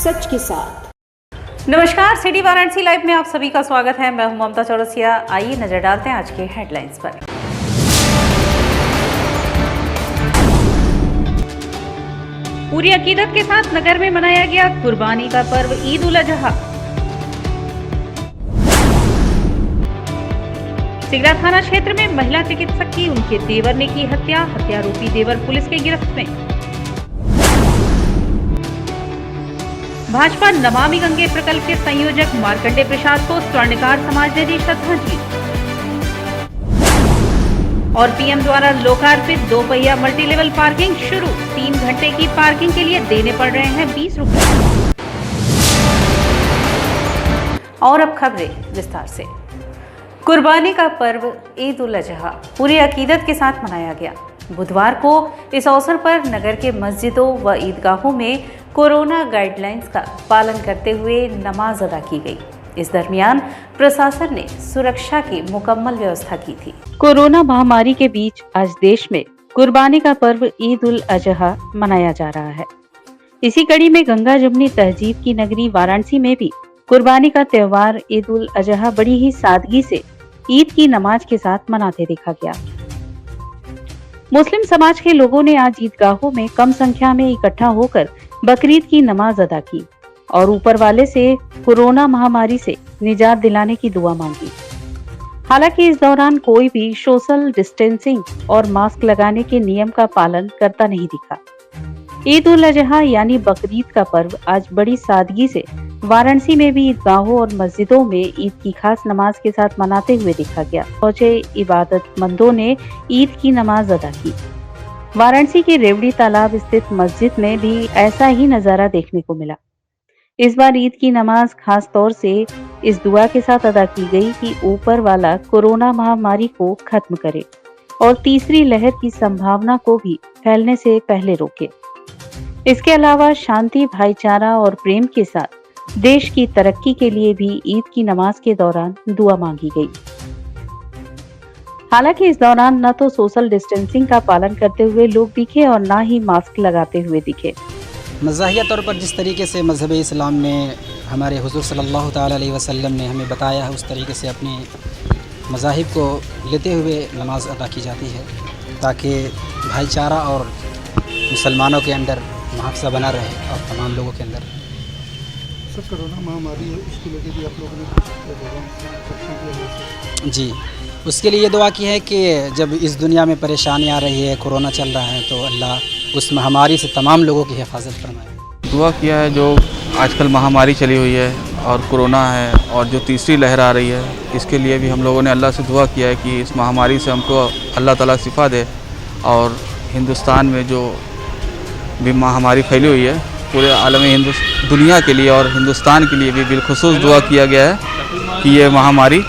सच के साथ। नमस्कार, सिटी वाराणसी लाइव में आप सभी का स्वागत है। मैं हूं ममता चौरसिया। आइए नजर डालते हैं आज के हेडलाइंस पर। पूरी अकीदत के साथ नगर में मनाया गया कुर्बानी का पर्व ईद उल अजहा। सिगरा थाना क्षेत्र में महिला चिकित्सक की उनके देवर ने की हत्या। हत्यारोपी देवर पुलिस के गिरफ्त में। भाजपा नमामि गंगे प्रकल्प के संयोजक मार्कंडे प्रसाद को स्वर्णकार समाज ने दी श्रद्धांजलि। और पीएम द्वारा लोकार्पित 2 पहिया मल्टी लेवल पार्किंग शुरू। 3 घंटे की पार्किंग के लिए देने पड़ रहे हैं 20 रुपए। और अब खबरें विस्तार से। कुर्बानी का पर्व ईद उल अजहा पूरी अकीदत के साथ मनाया गया। बुधवार को इस अवसर पर नगर के मस्जिदों व ईदगाहों में कोरोना गाइडलाइंस का पालन करते हुए नमाज अदा की गई। इस दरमियान प्रशासन ने सुरक्षा की मुकम्मल व्यवस्था की थी। कोरोना महामारी के बीच आज देश में कुर्बानी का पर्व ईद उल अजहा मनाया जा रहा है। इसी कड़ी में गंगा जमुनी तहजीब की नगरी वाराणसी में भी कुर्बानी का त्योहार ईद उल अजहा बड़ी ही सादगी से ईद की नमाज के साथ मनाते देखा गया। मुस्लिम समाज के लोगों ने आज ईदगाहों में कम संख्या में इकट्ठा होकर बकरीद की नमाज अदा की और ऊपर वाले से कोरोना महामारी से निजात दिलाने की दुआ मांगी। हालांकि इस दौरान कोई भी सोशल डिस्टेंसिंग और मास्क लगाने के नियम का पालन करता नहीं दिखा। ईद उल अजहा यानी बकरीद का पर्व आज बड़ी सादगी से वाराणसी में भी ईदगाहों और मस्जिदों में ईद की खास नमाज के साथ मनाते हुए देखा गया। पहुंचे इबादतमंदों ने ईद की नमाज अदा की। वाराणसी के रेवड़ी तालाब स्थित मस्जिद में भी ऐसा ही नजारा देखने को मिला। इस बार ईद की नमाज खास तौर से इस दुआ के साथ अदा की गई कि ऊपर वाला कोरोना महामारी को खत्म करे और तीसरी लहर की संभावना को भी फैलने से पहले रोके। इसके अलावा शांति, भाईचारा और प्रेम के साथ देश की तरक्की के लिए भी ईद की नमाज के दौरान दुआ मांगी गई। हालांकि इस दौरान न तो सोशल डिस्टेंसिंग का पालन करते हुए लोग दिखे और न ही मास्क लगाते हुए दिखे। मज़ाहिया तौर पर जिस तरीके से मज़हब इस्लाम में हमारे हुज़ूर सल्लल्लाहु ताला अलैहि वसल्लम ने हमें बताया है, उस तरीके से अपने मज़ाहिब को लेते हुए नमाज अदा की जाती है ताकि भाईचारा और मुसलमानों के अंदर मुहाफ़ज़ा बना रहे और तमाम लोगों के अंदर। सर, कोरोना महामारी है, उसके लेके भी आप लोगों ने जी, उसके लिए दुआ की है कि जब इस दुनिया में परेशानी आ रही है, कोरोना चल रहा है, तो अल्लाह उस महामारी से तमाम लोगों की हिफाजत फरमाए। दुआ किया है जो आजकल महामारी चली हुई है और कोरोना है और जो तीसरी लहर आ रही है, इसके लिए भी हम लोगों ने अल्लाह से दुआ किया है कि इस महामारी से हमको अल्लाह ताला शिफा दे और हिंदुस्तान में जो भी महामारी फैली हुई है पूरे आलमी दुनिया के लिए और हिंदुस्तान के लिए भी बिलखुसूस दुआ किया गया है कि ये महामारी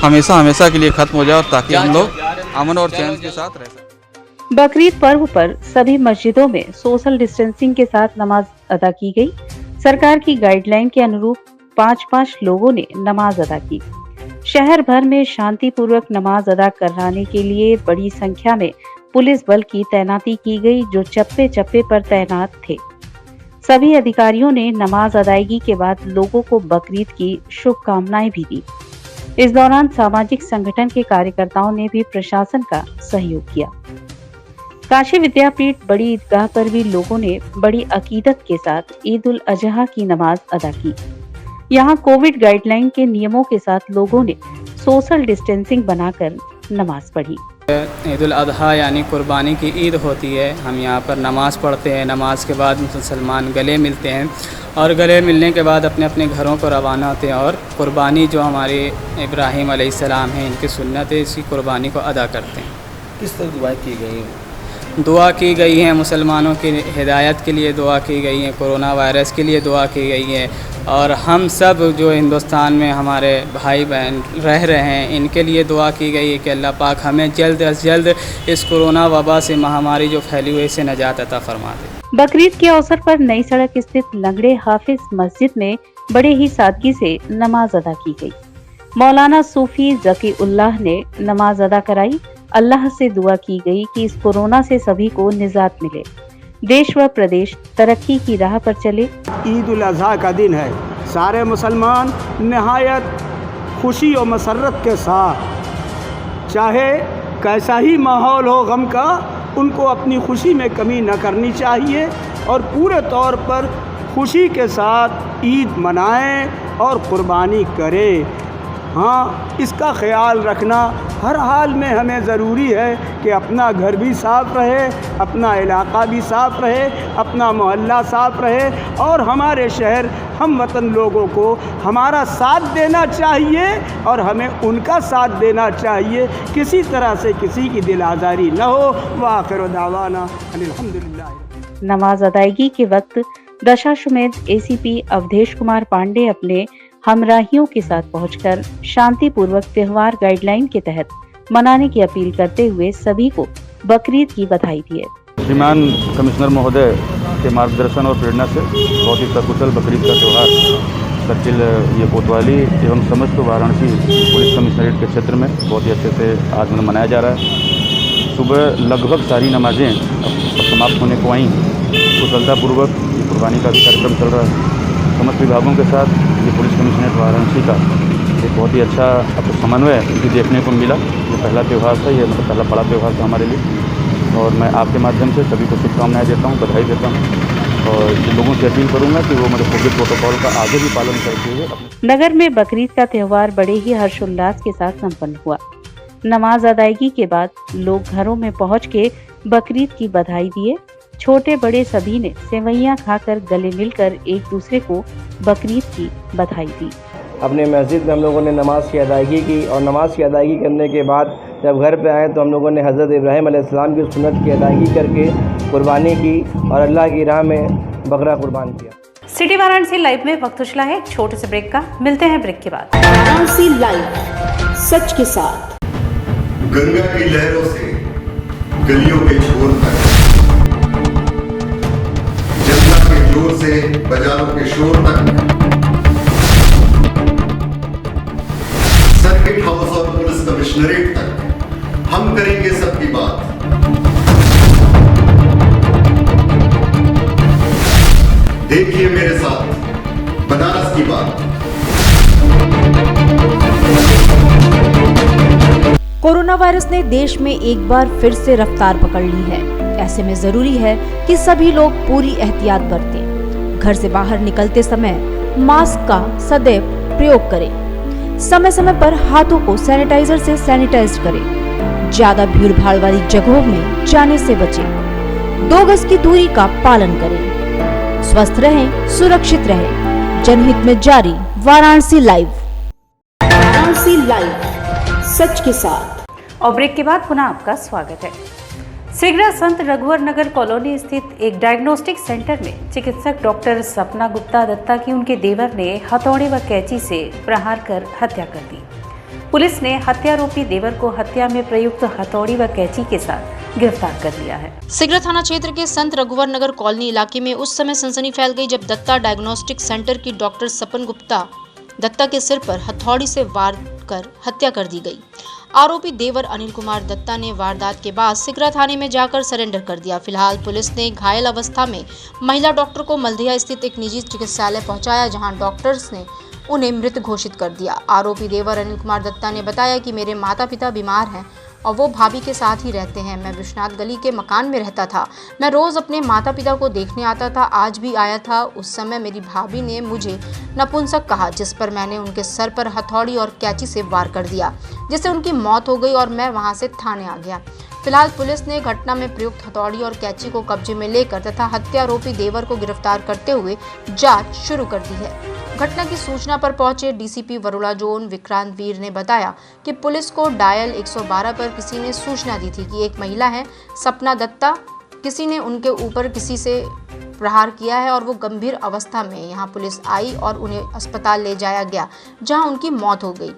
हमेशा हमेशा के लिए खत्म हो जाए और ताकि हम लोग अमन और चैन के साथ रह सकें। बकरीद पर्व पर सभी मस्जिदों में सोशल डिस्टेंसिंग के साथ नमाज अदा की गई। सरकार की गाइडलाइन के अनुरूप 5-5 लोगों ने नमाज अदा की। शहर भर में शांतिपूर्वक नमाज अदा कराने के लिए बड़ी संख्या में पुलिस बल की तैनाती की गई, जो चप्पे चप्पे पर तैनात थे। सभी अधिकारियों ने नमाज अदायगी के बाद लोगों को बकरीद की शुभकामनाएं भी दी। इस दौरान सामाजिक संगठन के कार्यकर्ताओं ने भी प्रशासन का सहयोग किया। काशी विद्यापीठ बड़ी ईदगाह पर भी लोगों ने बड़ी अकीदत के साथ ईद उल अजहा की नमाज अदा की। यहाँ कोविड गाइडलाइन के नियमों के साथ लोगों ने सोशल डिस्टेंसिंग बनाकर नमाज पढ़ी। ईद उल अजहा यानी कुर्बानी की ईद होती है। हम यहाँ पर नमाज़ पढ़ते हैं। नमाज के बाद मुसलमान गले मिलते हैं और गले मिलने के बाद अपने अपने घरों को रवाना होते हैं और कुर्बानी जो हमारे इब्राहीम अलैहिस्सलाम हैं, इनकी सुन्नत है, इसी कुर्बानी को अदा करते हैं। किस तरह दुआएं की गई हैं? दुआ की गई है मुसलमानों की हिदायत के लिए दुआ की गई है, कोरोना वायरस के लिए दुआ की गई है और हम सब जो हिंदुस्तान में हमारे भाई बहन रह रहे हैं इनके लिए दुआ की गई है कि अल्लाह पाक हमें जल्द अज जल्द इस कोरोना वबा से महामारी जो फैली हुई से नजात अता फरमा दे। बकरीद के अवसर पर नई सड़क स्थित लंगड़े हाफिज मस्जिद में बड़े ही सादगी से नमाज अदा की गई। मौलाना सूफी जकी उल्लाह ने नमाज अदा कराई। अल्लाह से दुआ की गई कि इस कोरोना से सभी को निजात मिले। देश व प्रदेश तरक्की की राह पर चले। ईद उल अज़हा का दिन है। सारे मुसलमान नहायत खुशी और मसरत के साथ, चाहे कैसा ही माहौल हो गम का, उनको अपनी खुशी में कमी न करनी चाहिए और पूरे तौर पर खुशी के साथ ईद मनाएं और क़ुरबानी करें। हाँ, इसका ख्याल रखना हर हाल में हमें ज़रूरी है कि अपना घर भी साफ़ रहे, अपना इलाक़ा भी साफ़ रहे, अपना मोहल्ला साफ़ रहे और हमारे शहर हम वतन लोगों को हमारा साथ देना चाहिए और हमें उनका साथ देना चाहिए। किसी तरह से किसी की दिल आज़ारी न हो। व आखिर दावाना अल्हम्दुलिल्लाह। नमाज अदायगी के वक्त दशाश्वमेध एसीपी अवधेश कुमार पांडे अपने हमराहियों के साथ पहुंचकर शांतिपूर्वक त्योहार गाइडलाइन के तहत मनाने की अपील करते हुए सभी को बकरीद की बधाई दी है। श्रीमान कमिश्नर महोदय के मार्गदर्शन और प्रेरणा से बहुत ही सकुशल बकरीद का त्यौहार सर्किल ये कोतवाली एवं समस्त वाराणसी पुलिस कमिश्नरेट के क्षेत्र में बहुत ही अच्छे से आज मनाया जा रहा है। सुबह लगभग सारी नमाजें समाप्त होने को आई, कुशलतापूर्वक ये कुर्बानी का भी कार्यक्रम चल रहा है। समस्त विभागों के साथ ये पुलिस कमिश्नरेट वाराणसी का एक बहुत ही अच्छा समन्वय भी देखने को मिला। ये पहला त्यौहार था, ये मतलब पहला बड़ा त्यौहार था हमारे लिए और मैं आपके माध्यम से सभी को शुभकामनाएं देता हूँ, बधाई देता हूँ और लोगों से अपील करूँगा कि वो मतलब कोविड प्रोटोकॉल का आगे भी पालन करते हुए। नगर में बकरीद का त्यौहार बड़े ही हर्षोल्लास के साथ संपन्न हुआ। नमाज अदायगी के बाद लोग घरों में पहुँच के बकरीद की बधाई दिए। छोटे बड़े सभी ने सेवैयां खाकर गले मिलकर एक दूसरे को बकरीद की बधाई दी। अपने मस्जिद में हम लोगों ने नमाज की अदायगी की और नमाज की अदायगी करने के बाद जब घर पे आए तो हम लोगों ने हज़रत इब्राहीम अलैहिस्सलाम की सुन्नत की अदायगी करके कुर्बानी की और अल्लाह की राह में बकरा कुर्बान किया। सिटी वाराणसी लाइव में वक्त उछला है एक छोटे से ब्रेक का। मिलते हैं ब्रेक के बाद। वाराणसी लाइव, सच के साथ। गंगा की लहरों से गलियों के छोर तक, जनता के जोर से बाजारों के शोर तक, सर्किट हाउस और पुलिस कमिश्नरेट तक हम करेंगे सबकी बात। देखिए मेरे साथ बनारस की बात। कोरोना वायरस ने देश में एक बार फिर से रफ्तार पकड़ ली है। ऐसे में जरूरी है कि सभी लोग पूरी एहतियात बरतें। घर से बाहर निकलते समय मास्क का सदैव प्रयोग करें। समय समय पर हाथों को सैनिटाइजर से सैनिटाइज करें। ज्यादा भीड़ भाड़ वाली जगहों में जाने से बचें। 2 गज की दूरी का पालन करें। स्वस्थ रहें, सुरक्षित रहें। जनहित में जारी वाराणसी लाइव। वाराणसी लाइव, सच के साथ। और ब्रेक के बाद पुनः आपका स्वागत है। सिगरा संत रघुवर नगर कॉलोनी स्थित एक डायग्नोस्टिक सेंटर में चिकित्सक डॉक्टर सपना गुप्ता दत्ता की उनके देवर ने हथौड़े व कैंची से प्रहार कर हत्या कर दी। पुलिस ने हत्यारोपी देवर को हत्या में प्रयुक्त हथौड़ी व कैंची के साथ गिरफ्तार कर लिया है। सिगरा थाना क्षेत्र के संत रघुवर नगर कॉलोनी इलाके में उस समय सनसनी फैल गई जब दत्ता डायग्नोस्टिक सेंटर की डॉक्टर सपन गुप्ता दत्ता के सिर पर हथौड़ी से वार कर हत्या कर दी गई। आरोपी देवर अनिल कुमार दत्ता ने वारदात के बाद सिगरा थाने में जाकर सरेंडर कर दिया। फिलहाल पुलिस ने घायल अवस्था में महिला डॉक्टर को मल्दिया स्थित एक निजी चिकित्सालय पहुंचाया, जहां डॉक्टर्स ने उन्हें मृत घोषित कर दिया। आरोपी देवर अनिल कुमार दत्ता ने बताया कि मेरे माता पिता बीमार हैं और वो भाभी के साथ ही रहते हैं। मैं विश्वनाथ गली के मकान में रहता था। मैं रोज़ अपने माता पिता को देखने आता था, आज भी आया था। उस समय मेरी भाभी ने मुझे नपुंसक कहा, जिस पर मैंने उनके सर पर हथौड़ी और कैंची से वार कर दिया, जिससे उनकी मौत हो गई और मैं वहां से थाने आ गया। फिलहाल पुलिस ने घटना में प्रयुक्त हथौड़ी और कैंची को कब्जे में लेकर तथा हत्यारोपी देवर को गिरफ्तार करते हुए जांच शुरू कर दी है। घटना की सूचना पर पहुंचे डीसीपी वरुणा जोन विक्रांत वीर ने बताया कि पुलिस को डायल 112 पर किसी ने सूचना दी थी कि एक महिला है सपना दत्ता, किसी ने उनके ऊपर किसी से प्रहार किया है और वो गंभीर अवस्था में। यहाँ पुलिस आई और उन्हें अस्पताल ले जाया गया, जहाँ उनकी मौत हो गई।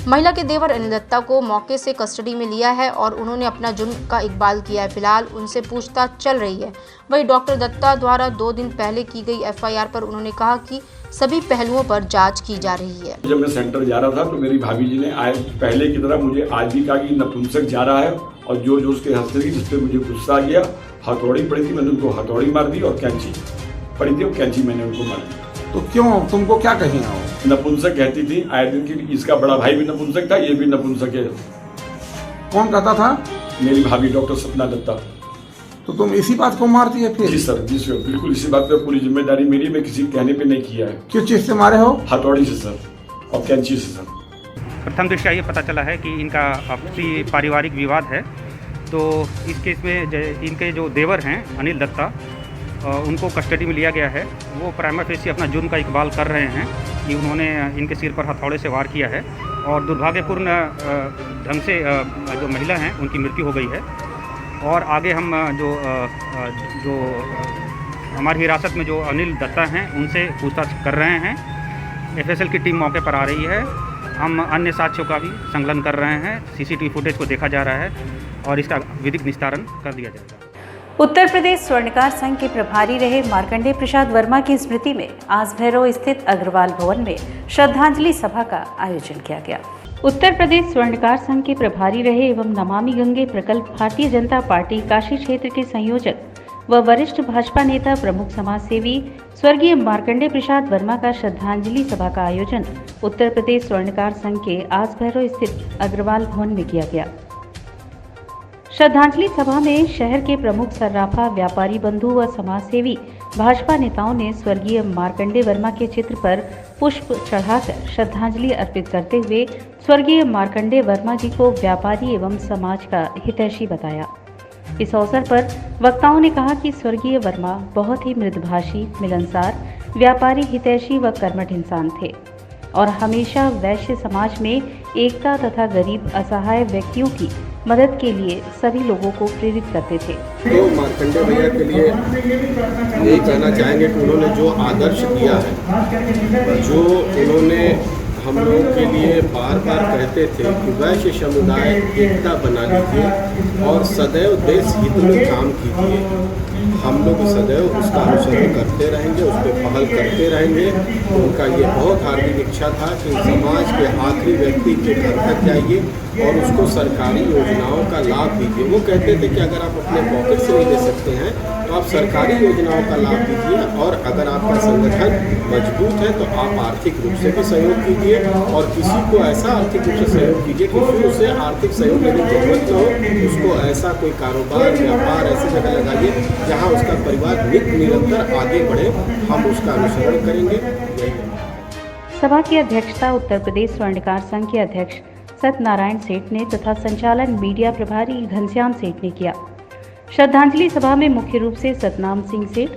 महिला के देवर अनिल दत्ता को मौके से कस्टडी में लिया है और उन्होंने अपना जुर्म का इकबाल किया है। फिलहाल उनसे पूछताछ चल रही है। वहीं डॉक्टर दत्ता द्वारा 2 दिन पहले की गई एफआईआर पर उन्होंने कहा कि सभी पहलुओं पर जांच की जा रही है। जब मैं सेंटर जा रहा था तो मेरी भाभी जी ने आज पहले की तरह मुझे आज भी कहा कि नपुंसक जा रहा है और जो उसके हंसने की, जिस पे मुझे गुस्सा आ गया हथौड़ी पड़ी थी, मैंने उनको हथौड़ी मार दी और कैंची पड़ी थी और कैंची मैंने उनको मार दी। तो क्यों तुमको क्या कही है वो? नपुंसक कहती थी आए दिन की, इसका बड़ा भाई भी नपुंसक था, ये भी नपुंसक है। कौन कहता था? मेरी भाभी डॉक्टर सपना दत्ता। तो तुम इसी बात को मारती है फिर? जी सर, जी सर, बिल्कुल इसी बात पे पूरी जिम्मेदारी मेरी, मैं किसी कहने पे नहीं किया है। किस चीज से मारे हो? हथौड़ी से सर और कैंची से सर। प्रथम दृष्टया ये पता चला है कि इनका आपसी पारिवारिक विवाद है। तो इस केस में इनके जो देवर हैं अनिल दत्ता, उनको कस्टडी में लिया गया है। वो प्राइमा फेसी अपना जुर्म का इकबाल कर रहे हैं कि उन्होंने इनके सिर पर हथौड़े से वार किया है और दुर्भाग्यपूर्ण ढंग से जो महिला हैं उनकी मृत्यु हो गई है। और आगे हम जो हमारी हिरासत में जो अनिल दत्ता हैं उनसे पूछताछ कर रहे हैं। एफएसएल की टीम मौके पर आ रही है। हम अन्य साक्ष्यों का भी संकलन कर रहे हैं। सीसीटीवी फुटेज को देखा जा रहा है और इसका विधिक निस्तारण कर दिया जाएगा। उत्तर प्रदेश स्वर्णकार संघ के प्रभारी रहे मार्कंडेय प्रसाद वर्मा की स्मृति में आज भैरव स्थित अग्रवाल भवन में श्रद्धांजलि सभा का आयोजन किया गया। उत्तर प्रदेश स्वर्णकार संघ के प्रभारी रहे एवं नमामि गंगे प्रकल्प भारतीय जनता पार्टी काशी क्षेत्र के संयोजक व वरिष्ठ भाजपा नेता प्रमुख समाज सेवी स्वर्गीय मार्कंडेय प्रसाद वर्मा का श्रद्धांजलि सभा का आयोजन उत्तर प्रदेश स्वर्णकार संघ के आज भैरव स्थित अग्रवाल भवन में किया गया। श्रद्धांजलि सभा में शहर के प्रमुख सर्राफा व्यापारी बंधु व समाजसेवी भाजपा नेताओं ने स्वर्गीय मार्कंडेय वर्मा के चित्र पर पुष्प चढ़ाकर श्रद्धांजलि अर्पित करते हुए स्वर्गीय मार्कंडेय वर्मा जी को व्यापारी एवं समाज का हितैषी बताया। इस अवसर पर वक्ताओं ने कहा कि स्वर्गीय वर्मा बहुत ही मृदुभाषी, मिलनसार, व्यापारी, हितैषी व कर्मठ इंसान थे और हमेशा वैश्य समाज में एकता तथा गरीब असहाय व्यक्तियों की मदद के लिए सभी लोगों को प्रेरित करते थे। तो मार्कंडेय भैया के लिए यही कहना चाहेंगे कि उन्होंने जो आदर्श दिया है, जो उन्होंने हम लोगों के लिए बार बार कहते थे कि वैश्य समुदाय एकता बना लीजिए और सदैव देश हित में काम कीजिए। हम लोग सदैव उसका अनुसरण करते रहेंगे, उस पर पहल करते रहेंगे। उनका ये बहुत हार्दिक इच्छा था कि समाज के आखिरी व्यक्ति के घर तक जाइए और उसको सरकारी योजनाओं का लाभ दीजिए। वो कहते थे कि अगर आप अपने पॉकेट से नहीं दे सकते हैं तो आप सरकारी योजनाओं का लाभ दीजिए और अगर आपका संगठन मजबूत है तो आप आर्थिक रूप से भी सहयोग कीजिए और किसी को ऐसा आर्थिक रूप से सहयोग कीजिए कि फिर उसे आर्थिक सहयोग लेने की जरूरत न हो। उसको ऐसा कोई कारोबार, व्यापार ऐसी जगह लगाइए जहाँ उसका परिवार निरंतर आगे बढ़े। हम उसका अनुसरण करेंगे। सभा की अध्यक्षता उत्तर प्रदेश स्वर्णकार संघ के अध्यक्ष सत्यनारायण सेठ ने तथा संचालन मीडिया प्रभारी घनश्याम सेठ ने किया। श्रद्धांजलि सभा में मुख्य रूप से सतनाम सिंह सेठ,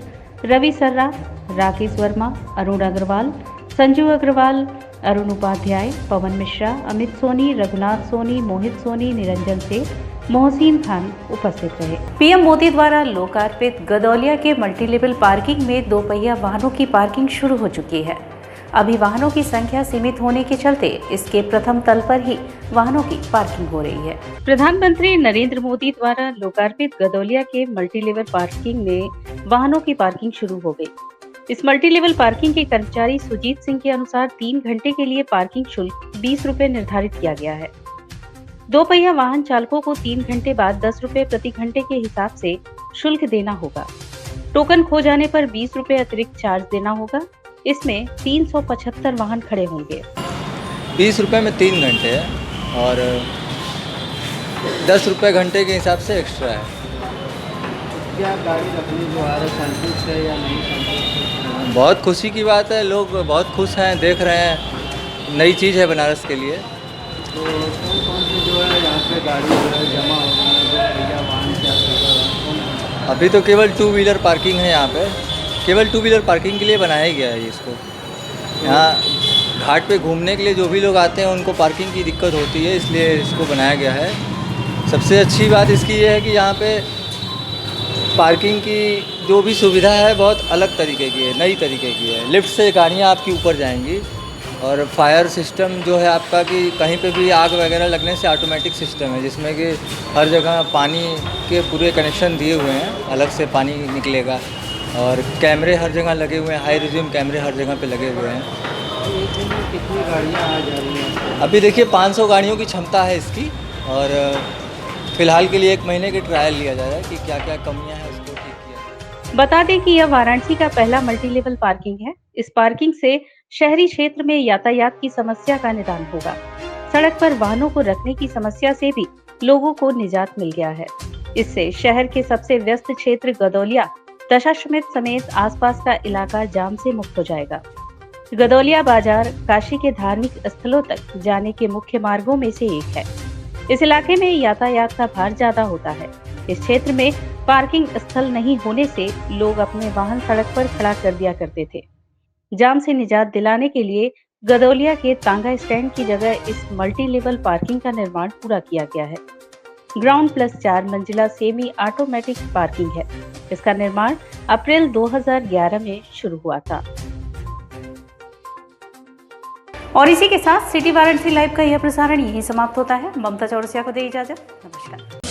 रवि सर्रा, राकेश वर्मा, अरुण अग्रवाल, संजू अग्रवाल, अरुण उपाध्याय, पवन मिश्रा, अमित सोनी, रघुनाथ सोनी, मोहित सोनी, निरंजन सेठ, मोहसिन खान उपस्थित रहे। पीएम मोदी द्वारा लोकार्पित गदौलिया के मल्टी लेवल पार्किंग में 2 पहिया वाहनों की पार्किंग शुरू हो चुकी है। अभी वाहनों की संख्या सीमित होने के चलते इसके प्रथम तल पर ही वाहनों की पार्किंग हो रही है। प्रधानमंत्री नरेंद्र मोदी द्वारा लोकार्पित गदौलिया के मल्टी लेवल पार्किंग में वाहनों की पार्किंग शुरू हो गई। इस मल्टी लेवल पार्किंग के कर्मचारी सुजीत सिंह के अनुसार 3 घंटे के लिए पार्किंग शुल्क 20 रुपए निर्धारित किया गया है। 2 पहिया वाहन चालकों को 3 घंटे बाद 10 रुपए प्रति घंटे के हिसाब से शुल्क देना होगा। टोकन खो जाने पर 20 रुपए अतिरिक्त चार्ज देना होगा। इसमें 375 वाहन खड़े होंगे। 20 रुपए में 3 घंटे है और 10 रुपए घंटे के हिसाब से एक्स्ट्रा है। क्या गाड़ी रखने जो आ रहा है संतुष्ट है या नहीं संतुष्ट? बहुत खुशी की बात है, लोग बहुत खुश हैं, देख रहे हैं, नई चीज़ है बनारस के लिए। तो कौन से जो है यहाँ पे गाड़ी जो है जमा हो रही है, जो भैया वाहन क्या होगा? अभी तो केवल 2 व्हीलर पार्किंग है यहाँ पे, केवल 2 व्हीलर पार्किंग के लिए बनाया गया है इसको। यहाँ घाट पे घूमने के लिए जो भी लोग आते हैं उनको पार्किंग की दिक्कत होती है, इसलिए इसको बनाया गया है। सबसे अच्छी बात इसकी ये है कि यहाँ पे पार्किंग की जो भी सुविधा है बहुत अलग तरीके की है, नई तरीके की है। लिफ्ट से गाड़ियाँ आपकी ऊपर जाएंगी और फायर सिस्टम जो है आपका कि कहीं पे भी आग वगैरह लगने से ऑटोमेटिक सिस्टम है, जिसमें कि हर जगह पानी के पूरे कनेक्शन दिए हुए हैं, अलग से पानी निकलेगा और कैमरे हर जगह लगे हुए हैं, हाई रिज्यूम कैमरे हर जगह पे लगे हुए हैं। एक दिन में कितनी गाड़ियाँ आ जा रही हैं? अभी देखिए 500 गाड़ियों की क्षमता है इसकी और फ़िलहाल के लिए 1 महीने के ट्रायल लिया जा रहा है कि क्या क्या कमियाँ हैं। बता दें कि यह वाराणसी का पहला मल्टी लेवल पार्किंग है। इस पार्किंग से शहरी क्षेत्र में यातायात की समस्या का निदान होगा। सड़क पर वाहनों को रखने की समस्या से भी लोगों को निजात मिल गया है। इससे शहर के सबसे व्यस्त क्षेत्र गदौलिया, दशाश्वमेध समेत आसपास का इलाका जाम से मुक्त हो जाएगा। गदौलिया बाजार काशी के धार्मिक स्थलों तक जाने के मुख्य मार्गों में से एक है। इस इलाके में यातायात का भार ज्यादा होता है। इस क्षेत्र में पार्किंग स्थल नहीं होने से लोग अपने वाहन सड़क पर खड़ा कर दिया करते थे। जाम से निजात दिलाने के लिए गदौलिया के तांगा स्टैंड की जगह इस मल्टी लेवल पार्किंग का निर्माण पूरा किया गया है। ग्राउंड प्लस 4 मंजिला सेमी ऑटोमेटिक पार्किंग है। इसका निर्माण अप्रैल 2011 में शुरू हुआ था। और इसी के साथ सिटी वाराणसी लाइव का यह प्रसारण यहीं समाप्त होता है। ममता चौरसिया को दे इजाजत। नमस्कार।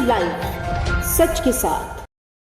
लाइव सच के साथ।